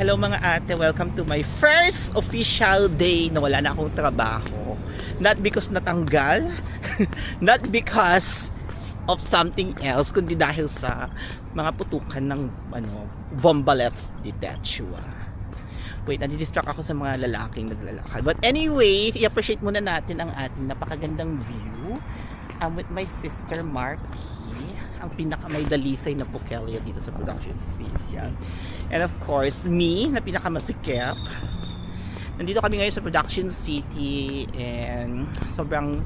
Hello mga ate, welcome to my first official day na wala na akong trabaho. Not because natanggal, not because of something else, kundi dahil sa mga putukan ng bombalets de Dechua. Wait, nadidistract ako sa mga lalaking naglalakad. But anyways, i-appreciate muna natin ang ating napakagandang view. I'm with my sister Marky, ang pinakamay dalisay na pukelya dito sa production city. And of course, me, na pinakamasikip. Nandito kami ngayon sa production city and sobrang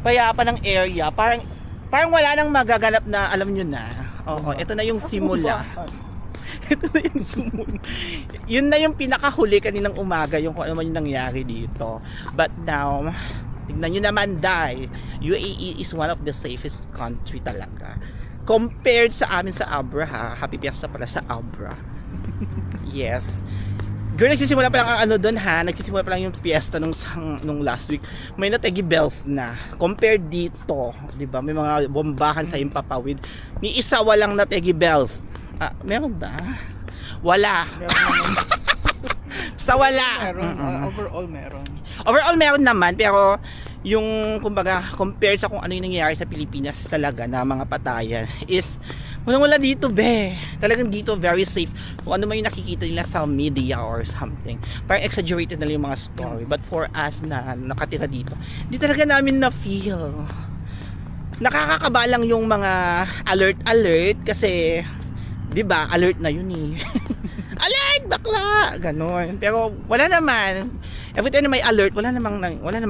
payapa ng area. Parang wala nang magaganap na, alam nyo na. Oo, ito na yung simula. Ito na yung simula. Yun na yung pinakahuli kaninang umaga, yung kung ano man yung nangyari dito. But now, tignan nyo naman, dahil UAE is one of the safest country talaga. Compared sa amin sa Abra, ha? Happy Fiesta pala sa Abra. Yes. Girl, nagsisimula pa lang ang ano doon, ha? Nagsisimula pa lang yung fiesta nung last week. May nategi bells na. Compared dito, di ba? May mga bombahan sa Himpapawid. Ni isa walang nategi bells. Ah, meron ba? Wala. Sa wala. Meron. Overall meron. Overall meron naman, pero yung kumbaga compared sa kung ano yung nangyayari sa Pilipinas talaga na mga patayan is wala dito be. Talagang dito very safe. Kung ano man yung nakikita nila sa media or something, parang exaggerated na lang yung mga story. But for us na nakatira dito, di talaga namin na feel. Nakakakaba lang yung mga alert kasi 'di ba alert na yun eh. Alert bakla ganon. Pero wala naman, every time na may alert, wala naman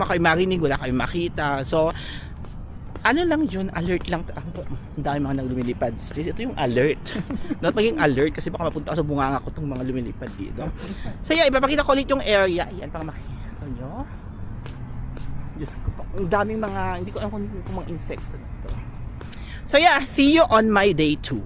kayo marinig, wala kayo makita. So ano lang yun, alert lang. Ang dami mga lumilipad. Ito yung alert. Dapat maging alert kasi baka mapunta ako sa bunganga ko itong mga lumilipad dito. So yeah, ipapakita ko ulit yung area. Ayan, para makikita nyo. Diyos ko pa. Ang daming mga, hindi ko alam kung mga insekto dito. So yeah, see you on my day 2.